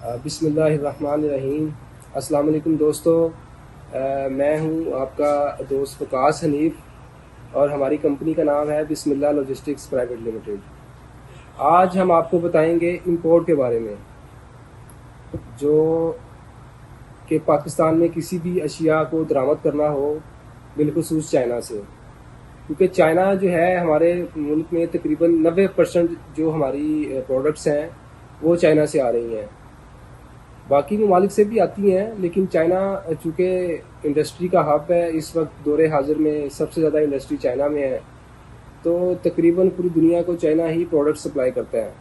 बिस्मिल्लाहिर्रहमानिर्रहीम। अस्सलाम वालेकुम दोस्तों। मैं हूं आपका दोस्त वकास हनीफ और हमारी कंपनी का नाम है बिस्मिल्लाह लॉजिस्टिक्स प्राइवेट लिमिटेड। आज हम आपको बताएंगे इंपोर्ट के बारे में, जो कि पाकिस्तान में किसी भी अशिया को दरामद करना हो बिलखुसूस चाइना से, क्योंकि चाइना जो है हमारे मुल्क में तकरीबन 90% जो हमारी प्रोडक्ट्स हैं वो चाइना से आ रही हैं। बाकी ममालिक से भी आती हैं, लेकिन चाइना चूँकि इंडस्ट्री का हब है, इस वक्त दौरे हाजिर में सबसे ज़्यादा इंडस्ट्री चाइना में है, तो तकरीबन पूरी दुनिया को चाइना ही प्रोडक्ट सप्लाई करता है।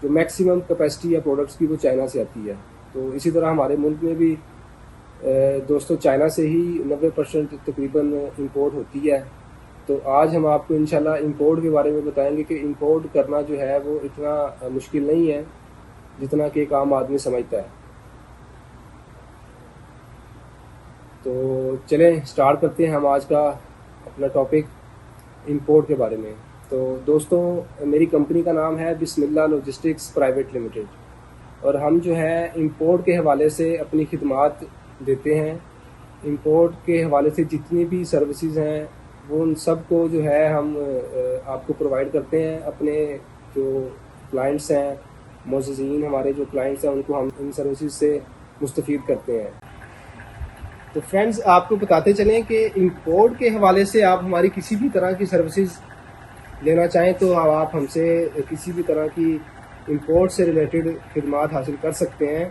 जो मैक्सिमम कैपेसिटी है प्रोडक्ट्स की वो चाइना से आती है। तो इसी तरह हमारे मुल्क में भी दोस्तों चाइना से ही 90% तकरीबन इंपोर्ट होती है। तो आज हम आपको इंशाल्लाह इंपोर्ट के बारे में बताएंगे कि इंपोर्ट करना जो है वो इतना मुश्किल नहीं है जितना कि एक आम आदमी समझता है। तो चलें स्टार्ट करते हैं हम आज का अपना टॉपिक इंपोर्ट के बारे में। तो दोस्तों, मेरी कंपनी का नाम है बिस्मिल्लाह लॉजिस्टिक्स प्राइवेट लिमिटेड और हम जो है इंपोर्ट के हवाले से अपनी खिदमात देते हैं। इंपोर्ट के हवाले से जितनी भी सर्विसेज हैं वो उन सब को जो है हम आपको प्रोवाइड करते हैं। अपने जो क्लाइंट्स हैं, मोज़ीन हमारे जो क्लाइंट्स हैं, उनको हम इन सर्विसेज से मुस्तफ़ीद करते हैं। तो फ्रेंड्स, आपको बताते चलें कि इंपोर्ट के हवाले से आप हमारी किसी भी तरह की सर्विसेज लेना चाहें तो आप हमसे किसी भी तरह की इंपोर्ट से रिलेटेड खिदमात हासिल कर सकते हैं।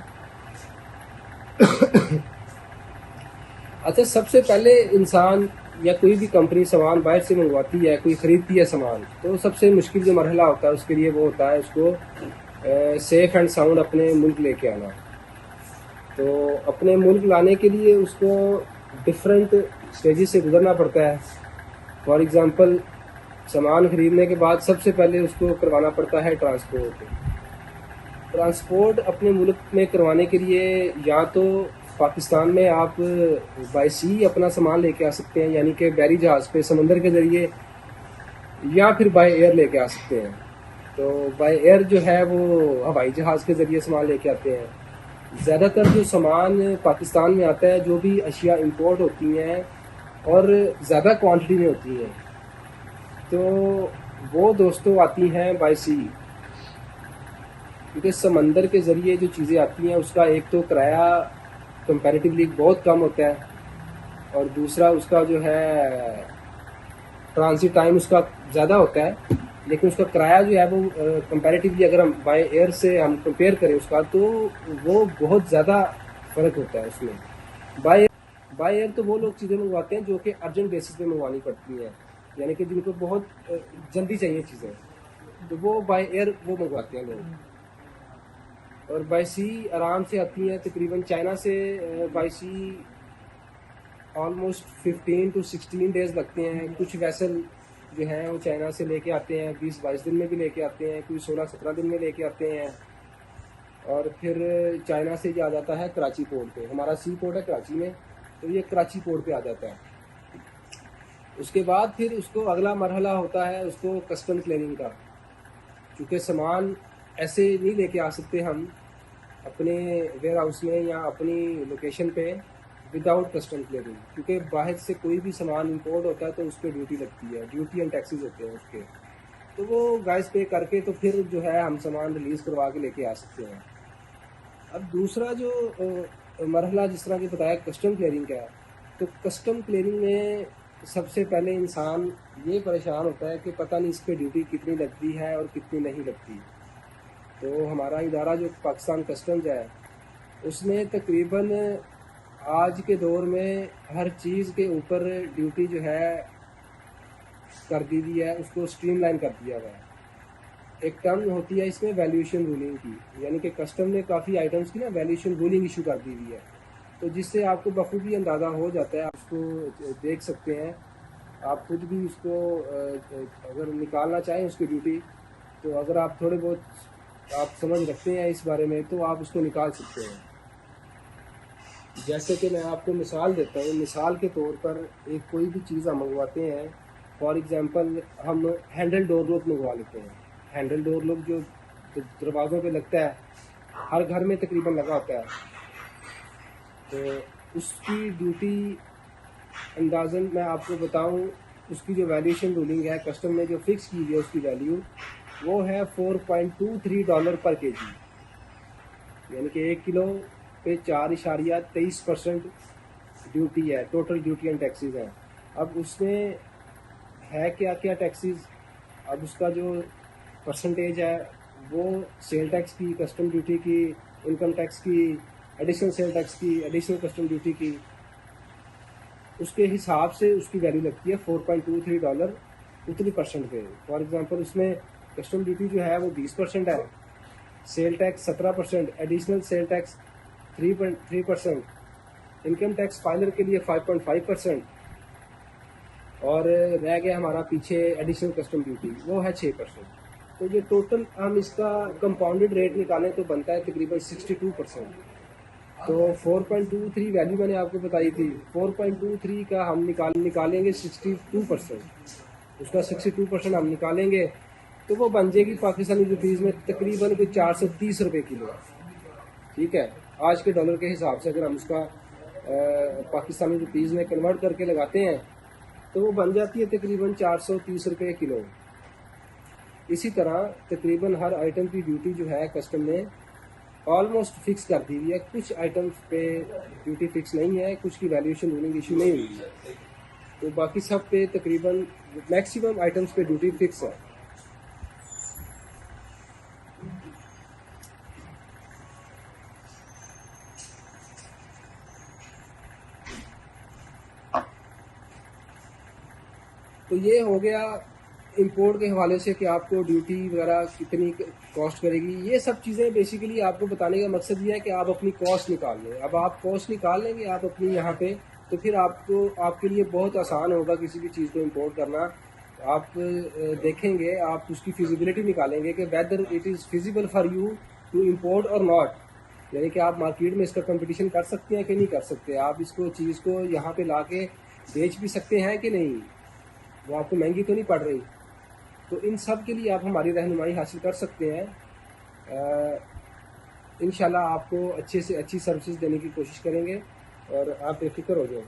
अच्छा, सबसे पहले इंसान या कोई भी कंपनी सामान बाहर से मंगवाती है, कोई ख़रीदती है सामान, तो सबसे मुश्किल जो मरहला होता है उसके लिए वो होता है उसको सेफ़ एंड साउंड अपने मुल्क लेके आना। तो अपने मुल्क लाने के लिए उसको डिफरेंट स्टेजेस से गुजरना पड़ता है। फॉर एग्ज़ाम्पल, सामान ख़रीदने के बाद सबसे पहले उसको करवाना पड़ता है ट्रांसपोर्ट अपने मुल्क में करवाने के लिए या तो पाकिस्तान में आप बाय सी अपना सामान लेके आ सकते हैं, यानी कि बहरी जहाज़ पे समंदर के ज़रिए, या फिर बाय एयर लेके आ सकते हैं। तो बाय एयर जो है वो हवाई जहाज़ के ज़रिए सामान लेके आते हैं। ज़्यादातर जो सामान पाकिस्तान में आता है, जो भी अशिया इंपोर्ट होती हैं और ज़्यादा क्वांटिटी में होती हैं, तो वो दोस्तों आती हैं बाय सी, क्योंकि समंदर के ज़रिए जो चीज़ें आती हैं उसका एक तो किराया कंपैरेटिवली बहुत कम होता है और दूसरा उसका जो है ट्रांजिट टाइम उसका ज़्यादा होता है, लेकिन उसका किराया जो है वो कंपैरेटिवली अगर हम बाय एयर से हम कंपेयर करें उसका, तो वो बहुत ज़्यादा फ़र्क होता है उसमें। बाय एयर तो वो लोग चीज़ें मंगवाते हैं जो कि अर्जेंट बेसिस पे मंगवानी पड़ती हैं, यानी कि जिनको बहुत जल्दी चाहिए चीज़ें, तो वो बाय एयर वो मंगवाते हैं लोग। और बाय सी आराम से आती हैं, तकरीबन चाइना से by sea almost 15 to 16 days लगते हैं। कुछ वैसल जो हैं वो चाइना से लेके आते हैं 20-22 दिन में भी लेके आते हैं, कोई 16-17 दिन में लेके आते हैं। और फिर चाइना से ये आ जाता है कराची पोर्ट पे। हमारा सी पोर्ट है कराची में, तो ये कराची पोर्ट पे आ जाता है। उसके बाद फिर उसको अगला मरहला होता है उसको कस्टम क्लियरिंग का, क्योंकि सामान ऐसे नहीं लेके आ सकते हम अपने वेयर हाउस में या अपनी लोकेशन पे विदाउट कस्टम क्लियरिंग, क्योंकि बाहर से कोई भी सामान इंपोर्ट होता है तो उस पर ड्यूटी लगती है, ड्यूटी एंड टैक्सेस होते हैं उसके, तो वो गाइस पे करके तो फिर जो है हम सामान रिलीज़ करवा के लेके आ सकते हैं। अब दूसरा जो मरहला जिस तरह की बताया कस्टम क्लियरिंग का है, तो कस्टम क्लियरिंग में सबसे पहले इंसान ये परेशान होता है कि पता नहीं इस पर ड्यूटी कितनी लगती है और कितनी नहीं लगती। तो हमारा इदारा जो पाकिस्तान कस्टम्स है उसने तकरीबन आज के दौर में हर चीज़ के ऊपर ड्यूटी जो है कर दी हुई है, उसको स्ट्रीमलाइन कर दिया हुआ है। एक टर्म होती है इसमें वैल्यूएशन रूलिंग की, यानी कि कस्टम ने काफ़ी आइटम्स की ना वैल्यूएशन रूलिंग इशू कर दी हुई है, तो जिससे आपको बखूबी अंदाज़ा हो जाता है, आप उसको देख सकते हैं। आप खुद भी उसको अगर निकालना चाहें उसकी ड्यूटी, तो अगर आप थोड़े बहुत आप समझ रखते हैं इस बारे में तो आप उसको निकाल सकते हैं। जैसे कि मैं आपको मिसाल देता हूँ, मिसाल के तौर पर एक कोई भी चीज़ हम मंगवाते हैं, फॉर एग्ज़ाम्पल हम हैंडल डोर लॉक मंगवा लेते हैं। हैंडल डोर लॉक जो दरवाज़ों पे लगता है, हर घर में तकरीबन लगा होता है। तो उसकी ड्यूटी अंदाज़न मैं आपको बताऊं, उसकी जो वैल्यूएशन रूलिंग है कस्टम ने जो फिक्स की है उसकी वैल्यू वो है $4.23 पर केजी, यानी कि 1 किलो पे 4.23% ड्यूटी है, टोटल ड्यूटी एंड टैक्सेस है। अब उसमें है क्या क्या टैक्सेस, अब उसका जो परसेंटेज है वो सेल टैक्स की, कस्टम ड्यूटी की, इनकम टैक्स की, एडिशनल सेल टैक्स की, एडिशनल कस्टम ड्यूटी की, उसके हिसाब से उसकी वैल्यू लगती है $4.23 उतनी परसेंट पे। फॉर एग्जांपल उसमें कस्टम ड्यूटी जो है वो 20% है, sale tax 17%, additional sale tax 3.3%, income tax filer के लिए 5.5%, और रह गया हमारा पीछे एडिशनल कस्टम ड्यूटी वो है 6%। तो ये टोटल हम इसका कंपाउंडेड रेट निकालें तो बनता है तकरीबन 62%। तो 4.23 वैल्यू मैंने आपको बताई थी, 4.23 का हम निकालेंगे 62%, उसका 62% हम निकालेंगे तो वो बन जाएगी पाकिस्तानी रुपीज़ में तकरीबन कोई 430 रुपये किलो। ठीक है, आज के डॉलर के हिसाब से अगर हम उसका पाकिस्तानी रुपीज़ में कन्वर्ट करके लगाते हैं तो वो बन जाती है तकरीबन 430 रुपये किलो। इसी तरह तकरीबन हर आइटम की ड्यूटी जो है कस्टम ने ऑलमोस्ट फिक्स कर दी हुई है। कुछ आइटम्स पे ड्यूटी फिक्स नहीं है, कुछ की वैल्यूएशन रूलिंग इशू नहीं हुई है, तो बाकी सब पे तकरीबन मैक्सिमम आइटम्स पे ड्यूटी फिक्स है। तो ये हो गया इंपोर्ट के हवाले से कि आपको ड्यूटी वगैरह कितनी कॉस्ट करेगी। ये सब चीज़ें बेसिकली आपको बताने का मकसद ये है कि आप अपनी कॉस्ट निकाल लें। अब आप कॉस्ट निकाल लेंगे आप अपनी यहाँ पे, तो फिर आपको आपके लिए बहुत आसान होगा किसी भी चीज़ को इंपोर्ट करना। आप देखेंगे, आप उसकी फिजिबिलिटी निकालेंगे कि whether it is feasible for you to import और नॉट, यानी कि आप मार्केट में इसका कंपटीशन कर सकते हैं कि नहीं कर सकते, आप इसको चीज़ को यहाँ पे ला के बेच भी सकते हैं कि नहीं, वो आपको महंगी तो नहीं पड़ रही। तो इन सब के लिए आप हमारी रहनुमाई हासिल कर सकते हैं। इंशाल्लाह आपको अच्छे से अच्छी सर्विसेज देने की कोशिश करेंगे और आप बेफिक्र हो जाएं।